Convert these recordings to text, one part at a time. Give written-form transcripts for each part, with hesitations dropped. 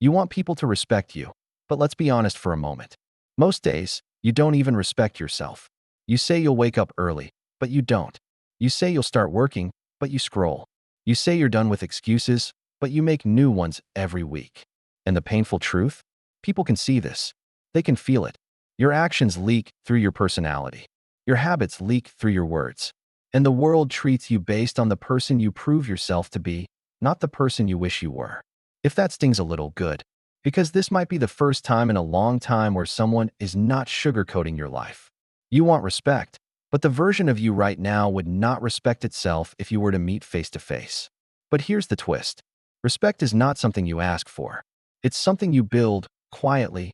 You want people to respect you, but let's be honest for a moment. Most days, you don't even respect yourself. You say you'll wake up early, but you don't. You say you'll start working, but you scroll. You say you're done with excuses, but you make new ones every week. And the painful truth? People can see this. They can feel it. Your actions leak through your personality. Your habits leak through your words. And the world treats you based on the person you prove yourself to be, not the person you wish you were. If that stings a little, good. Because this might be the first time in a long time where someone is not sugarcoating your life. You want respect, but the version of you right now would not respect itself if you were to meet face to face. But here's the twist. Respect is not something you ask for. It's something you build quietly,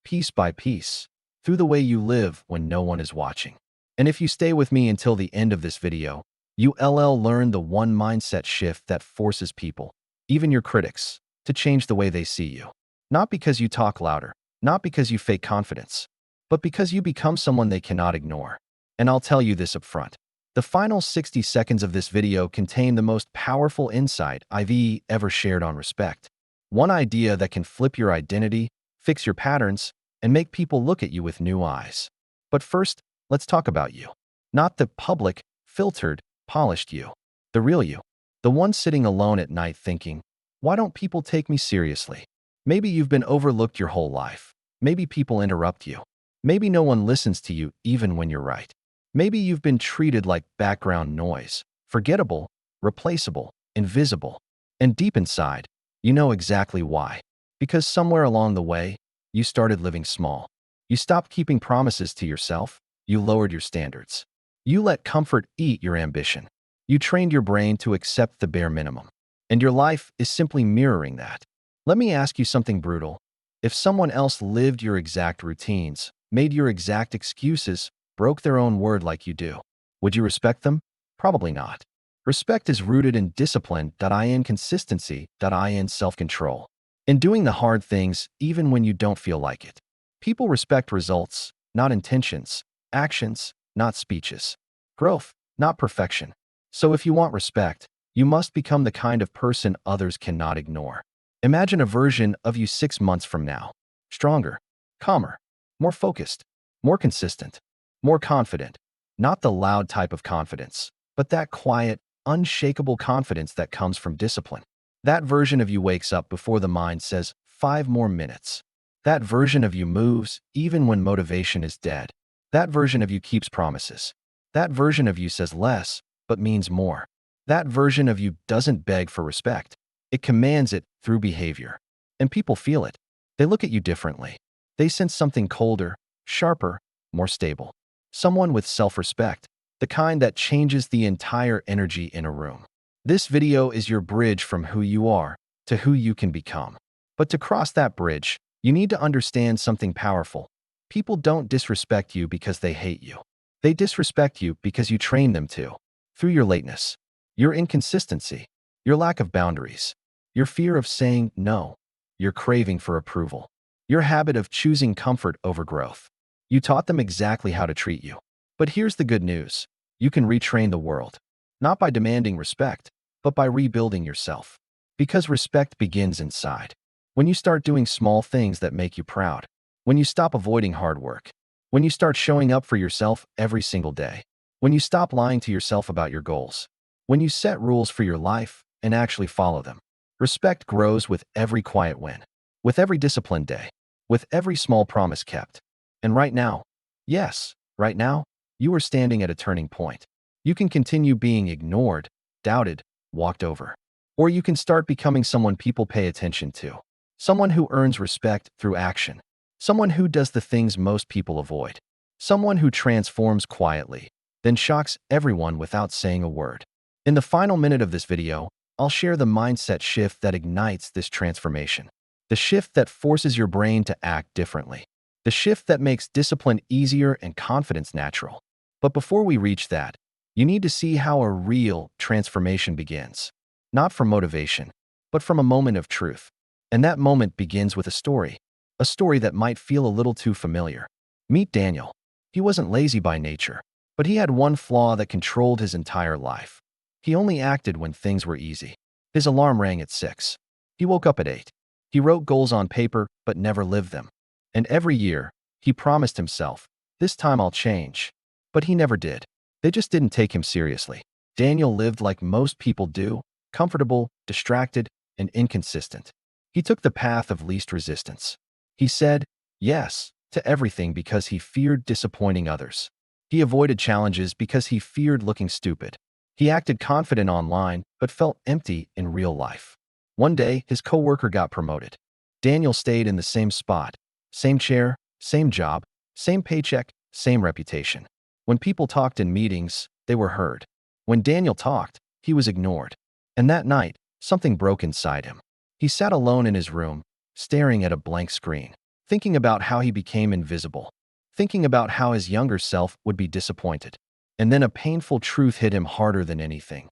piece by piece, through the way you live when no one is watching. And if you stay with me until the end of this video, you'll learn the one mindset shift that forces people, even your critics, to change the way they see you. Not because you talk louder, not because you fake confidence, but because you become someone they cannot ignore. And I'll tell you this up front. The final 60 seconds of this video contain the most powerful insight I've ever shared on respect. One idea that can flip your identity, fix your patterns, and make people look at you with new eyes. But first, let's talk about you. Not the public, filtered, polished you. The real you. The one sitting alone at night thinking, why don't people take me seriously? Maybe you've been overlooked your whole life. Maybe people interrupt you. Maybe no one listens to you even when you're right. Maybe you've been treated like background noise, forgettable, replaceable, invisible. And deep inside, you know exactly why. Because somewhere along the way, you started living small. You stopped keeping promises to yourself. You lowered your standards. You let comfort eat your ambition. You trained your brain to accept the bare minimum. And your life is simply mirroring that. Let me ask you something brutal. If someone else lived your exact routines, made your exact excuses, broke their own word like you do, would you respect them? Probably not. Respect is rooted in discipline, in consistency, in self-control. In doing the hard things even when you don't feel like it. People respect results, not intentions, actions, not speeches, growth, not perfection. So if you want respect, you must become the kind of person others cannot ignore. Imagine a version of you 6 months from now. Stronger, calmer, more focused, more consistent, more confident. Not the loud type of confidence, but that quiet, unshakable confidence that comes from discipline. That version of you wakes up before the mind says, 5 more minutes. That version of you moves even when motivation is dead. That version of you keeps promises. That version of you says less, but means more. That version of you doesn't beg for respect. It commands it through behavior. And people feel it. They look at you differently. They sense something colder, sharper, more stable. Someone with self-respect, the kind that changes the entire energy in a room. This video is your bridge from who you are to who you can become. But to cross that bridge, you need to understand something powerful. People don't disrespect you because they hate you. They disrespect you because you train them to. Through your lateness, your inconsistency, your lack of boundaries, your fear of saying no, your craving for approval, your habit of choosing comfort over growth. You taught them exactly how to treat you. But here's the good news. You can retrain the world. Not by demanding respect, but by rebuilding yourself. Because respect begins inside. When you start doing small things that make you proud. When you stop avoiding hard work. When you start showing up for yourself every single day. When you stop lying to yourself about your goals. When you set rules for your life and actually follow them. Respect grows with every quiet win. With every disciplined day. With every small promise kept. And right now, yes, right now, you are standing at a turning point. You can continue being ignored, doubted, walked over. Or you can start becoming someone people pay attention to. Someone who earns respect through action. Someone who does the things most people avoid. Someone who transforms quietly, then shocks everyone without saying a word. In the final minute of this video, I'll share the mindset shift that ignites this transformation. The shift that forces your brain to act differently. The shift that makes discipline easier and confidence natural. But before we reach that, you need to see how a real transformation begins. Not from motivation, but from a moment of truth. And that moment begins with a story that might feel a little too familiar. Meet Daniel. He wasn't lazy by nature, but he had one flaw that controlled his entire life. He only acted when things were easy. His alarm rang at 6. He woke up at 8. He wrote goals on paper but never lived them. And every year, he promised himself, "This time I'll change." But he never did. They just didn't take him seriously. Daniel lived like most people do, comfortable, distracted, and inconsistent. He took the path of least resistance. He said yes to everything because he feared disappointing others. He avoided challenges because he feared looking stupid. He acted confident online but felt empty in real life. One day, his coworker got promoted. Daniel stayed in the same spot, same chair, same job, same paycheck, same reputation. When people talked in meetings, they were heard. When Daniel talked, he was ignored. And that night, something broke inside him. He sat alone in his room, staring at a blank screen, thinking about how he became invisible, thinking about how his younger self would be disappointed. And then a painful truth hit him harder than anything.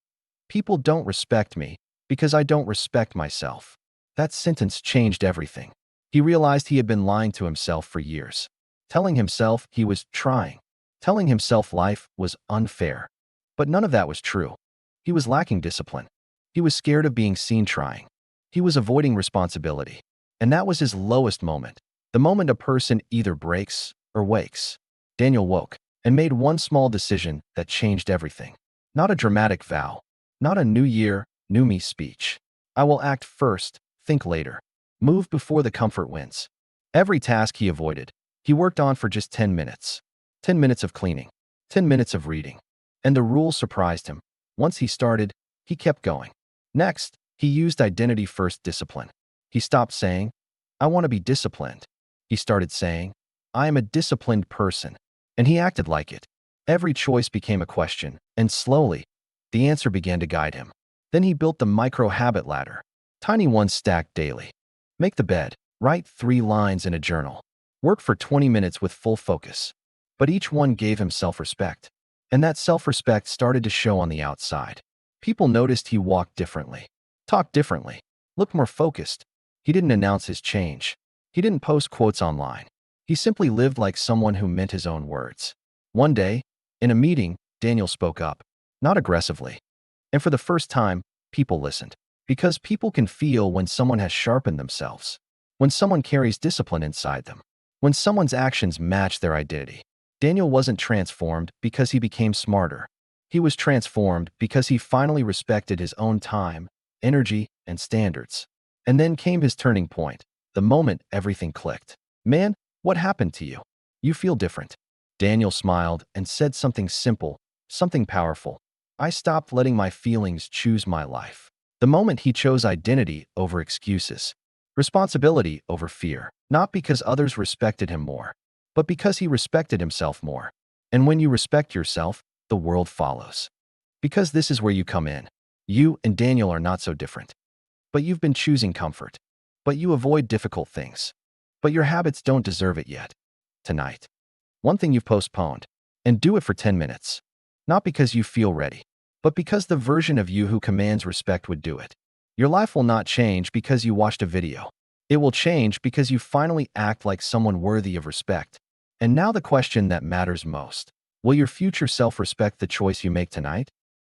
People don't respect me because I don't respect myself. That sentence changed everything. He realized he had been lying to himself for years, telling himself he was trying, telling himself life was unfair. But none of that was true. He was lacking discipline. He was scared of being seen trying. He was avoiding responsibility. And that was his lowest moment, the moment a person either breaks or wakes. Daniel woke and made one small decision that changed everything. Not a dramatic vow, not a new year, new me speech. I will act first, think later. Move before the comfort wins. Every task he avoided, he worked on for just 10 minutes. 10 minutes of cleaning, 10 minutes of reading. And the rule surprised him. Once he started, he kept going. Next, he used identity-first discipline. He stopped saying, "I want to be disciplined." He started saying, "I am a disciplined person." And he acted like it. Every choice became a question, and slowly, the answer began to guide him. Then he built the micro-habit ladder. Tiny ones stacked daily. Make the bed. Write 3 lines in a journal. Work for 20 minutes with full focus. But each one gave him self-respect. And that self-respect started to show on the outside. People noticed he walked differently, talked differently, looked more focused. He didn't announce his change. He didn't post quotes online. He simply lived like someone who meant his own words. One day, in a meeting, Daniel spoke up, not aggressively. And for the first time, people listened. Because people can feel when someone has sharpened themselves, when someone carries discipline inside them, when someone's actions match their identity. Daniel wasn't transformed because he became smarter. He was transformed because he finally respected his own time, energy, and standards. And then came his turning point, the moment everything clicked. "Man, what happened to you? You feel different." Daniel smiled and said something simple, something powerful. "I stopped letting my feelings choose my life." The moment he chose identity over excuses, responsibility over fear, not because others respected him more, but because he respected himself more. And when you respect yourself, the world follows. Because this is where you come in. You and Daniel are not so different. But you've been choosing comfort. But you avoid difficult things. But your habits don't deserve it yet. Tonight. One thing you've postponed. And do it for 10 minutes. Not because you feel ready, but because the version of you who commands respect would do it. Your life will not change because you watched a video. It will change because you finally act like someone worthy of respect. And now the question that matters most. Will your future self respect the choice you make tonight?